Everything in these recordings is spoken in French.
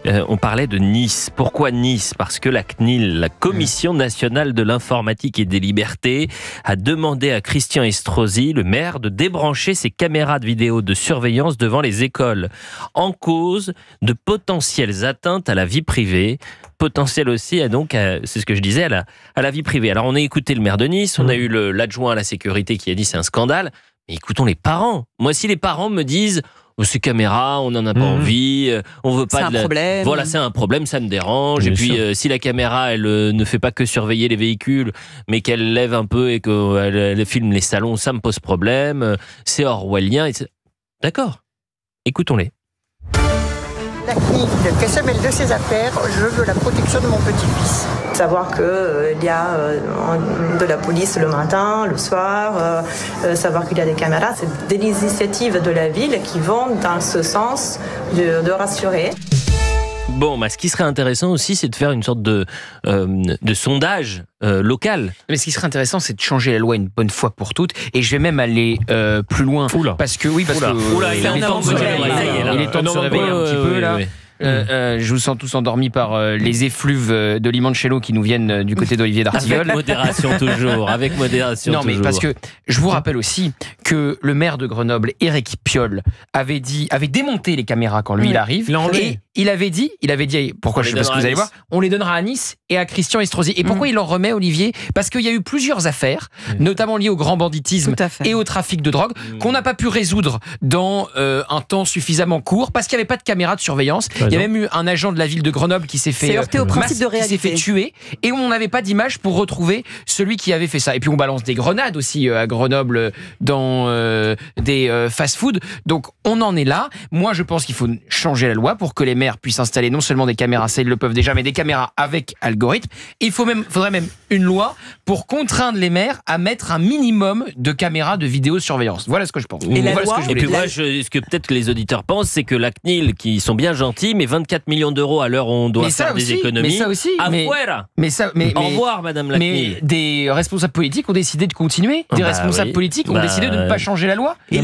On parlait de Nice. Pourquoi Nice ? Parce que la CNIL, la Commission nationale de l'informatique et des libertés, a demandé à Christian Estrosi, le maire, de débrancher ses caméras de vidéo de surveillance devant les écoles, en cause de potentielles atteintes à la vie privée, potentiel aussi, donc, c'est ce que je disais, à la vie privée. Alors, on a écouté le maire de Nice, on a eu l'adjoint à la sécurité qui a dit c'est un scandale, mais écoutons les parents. Moi, si les parents me disent ces caméras, on n'en a pas envie, on veut pas. C'est un problème. Voilà, c'est un problème, ça me dérange. Bien et puis, si la caméra, elle ne fait pas que surveiller les véhicules, mais qu'elle lève un peu et qu'elle filme les salons, ça me pose problème. C'est orwellien. D'accord. Écoutons-les. La CNIL, qu'elle se mêle de ses affaires, je veux la protection de mon petit-fils. Savoir qu'il y a de la police le matin, le soir, savoir qu'il y a des caméras, c'est des initiatives de la ville qui vont dans ce sens de rassurer. Bon, ce qui serait intéressant aussi, c'est de faire une sorte de sondage local. Mais ce qui serait intéressant, c'est de changer la loi une bonne fois pour toutes. Et je vais même aller plus loin. Parce que il est temps de se réveiller un petit peu là. Oui. Je vous sens tous endormis par les effluves de limoncello qui nous viennent du côté d'Olivier d'Artigueul. Avec modération toujours, avec modération toujours. Non, mais parce que je vous rappelle aussi que le maire de Grenoble, Éric Piolle, avait démonté les caméras quand lui il arrive. Et il avait dit, pourquoi parce que vous allez voir, on les donnera à Nice et à Christian Estrosi. Et pourquoi il en remet, Olivier ? Parce qu'il y a eu plusieurs affaires, notamment liées au grand banditisme et au trafic de drogue, qu'on n'a pas pu résoudre dans un temps suffisamment court, parce qu'il n'y avait pas de caméras de surveillance. Il y a même eu un agent de la ville de Grenoble qui s'est fait tuer, et on n'avait pas d'image pour retrouver celui qui avait fait ça. Et puis on balance des grenades aussi à Grenoble dans des fast-food. Donc on en est là. Moi je pense qu'il faut changer la loi pour que les maires puissent installer non seulement des caméras, ça ils le peuvent déjà, mais des caméras avec algorithme. Il faudrait même une loi pour contraindre les maires à mettre un minimum de caméras de vidéosurveillance. Voilà ce que je pense. Et puis moi, ce que peut-être les auditeurs pensent, c'est que la CNIL, qui sont bien gentils, mais 24 millions d'euros à l'heure où on doit faire des économies. Mais ça aussi. Au revoir, Madame la CNIL. Mais des responsables politiques ont décidé de continuer. Des responsables politiques ont décidé de ne pas changer la loi. Et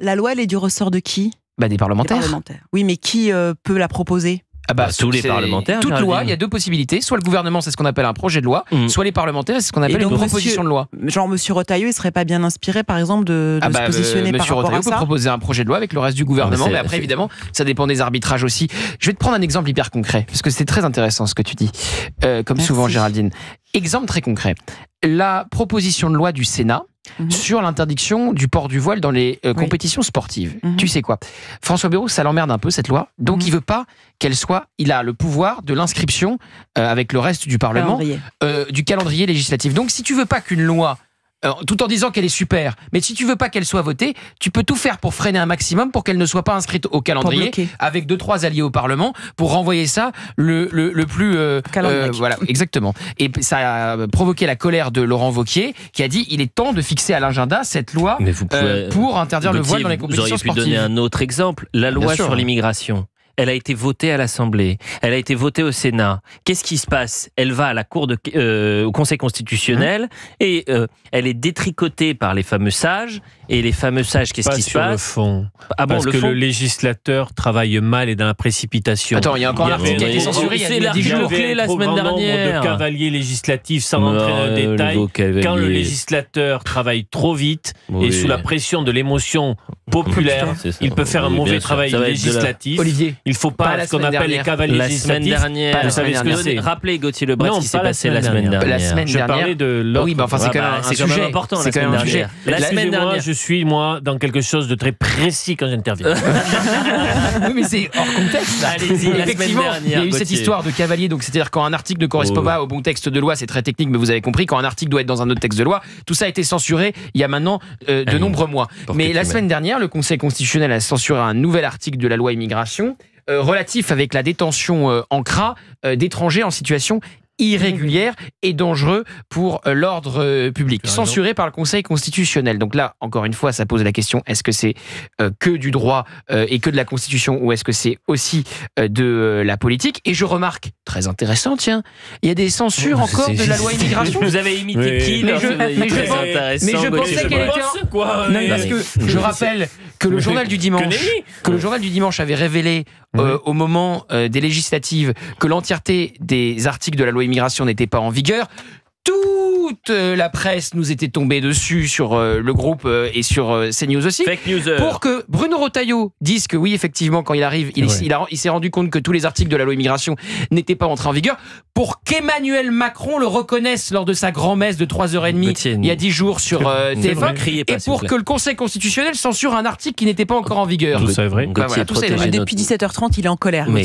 la loi, elle est du ressort de qui ? Des parlementaires. Oui, mais qui peut la proposer ? Tous les parlementaires. Toute loi, il y a deux possibilités. Soit le gouvernement, c'est ce qu'on appelle un projet de loi, soit les parlementaires, c'est ce qu'on appelle une proposition de loi. Genre Monsieur Retailleau, il serait pas bien inspiré, par exemple, de se positionner par rapport à ça ? Monsieur Retailleau peut proposer un projet de loi avec le reste du gouvernement, mais après, évidemment, ça dépend des arbitrages aussi. Je vais te prendre un exemple hyper concret, parce que c'est très intéressant ce que tu dis, comme souvent, Géraldine. Exemple très concret. La proposition de loi du Sénat sur l'interdiction du port du voile dans les compétitions sportives. Tu sais quoi ? François Bayrou, ça l'emmerde un peu cette loi, donc il veut pas qu'elle soit... Il a le pouvoir de l'inscription avec le reste du Parlement, du calendrier législatif. Donc si tu veux pas qu'une loi, tout en disant qu'elle est super, mais si tu veux pas qu'elle soit votée, tu peux tout faire pour freiner un maximum pour qu'elle ne soit pas inscrite au calendrier, avec 2-3 alliés au Parlement, pour renvoyer ça le plus... voilà, exactement. Et ça a provoqué la colère de Laurent Wauquiez, qui a dit il est temps de fixer à l'agenda cette loi pour interdire le voile dans les compétitions sportives. Vous auriez pu donner un autre exemple, la loi sur l'immigration. Elle a été votée à l'Assemblée, elle a été votée au Sénat. Qu'est-ce qui se passe ? Elle va à la au Conseil constitutionnel et elle est détricotée par les fameux sages. Et les fameux sages, qu'est-ce qui se passe ? Pas sur le fond. Parce que le législateur travaille mal et dans la précipitation. Attends, il y a encore un article qui a été censuré il y a 10 jours. La semaine dernière. De cavalier législatif sans rentrer dans le détail. Quand le législateur travaille trop vite et sous la pression de l'émotion populaire, il peut faire un mauvais travail législatif. Olivier, il ne faut pas ce qu'on appelle les cavaliers législatifs. La semaine dernière. Vous savez ce que c'est ? Rappelez Gauthier Lebret ce qui s'est passé la semaine dernière. La semaine dernière. Je parlais de l'autre. Oui, mais enfin c'est quand même un sujet important. C'est quand même un sujet. La semaine dernière. Je suis, dans quelque chose de très précis quand j'interviens. Oui, mais c'est hors contexte. Allez-y, effectivement, il y a eu cette histoire de cavalier, donc c'est-à-dire quand un article ne correspond pas au bon texte de loi, c'est très technique, mais vous avez compris, quand un article doit être dans un autre texte de loi, tout ça a été censuré il y a maintenant de nombreux mois. Mais la semaine dernière, le Conseil constitutionnel a censuré un nouvel article de la loi immigration relatif avec la détention en CRA d'étrangers en situation irrégulière et dangereux pour l'ordre public, censuré par le Conseil constitutionnel. Donc là, encore une fois, ça pose la question, est-ce que c'est que du droit et que de la Constitution, ou est-ce que c'est aussi de la politique? Et je remarque, très intéressant, tiens, il y a des censures encore de la loi immigration. Vous avez imité qui? Mais je pensais qu'elle était... Non, parce que je rappelle que le journal du dimanche avait révélé au moment des législatives que l'entièreté des articles de la loi immigration n'était pas en vigueur. Toute la presse nous était tombée dessus sur le groupe et sur CNews aussi. Fake news. Pour que Bruno Retailleau dise que oui, effectivement, quand il arrive, il s'est rendu compte que tous les articles de la loi immigration n'étaient pas entrés en vigueur. Pour qu'Emmanuel Macron le reconnaisse lors de sa grand-messe de 3h30 il y a 10 jours sur TF1. Et pour que le Conseil constitutionnel censure un article qui n'était pas encore en vigueur. Tout ça est vrai. Depuis 17h30, il est en colère. Mais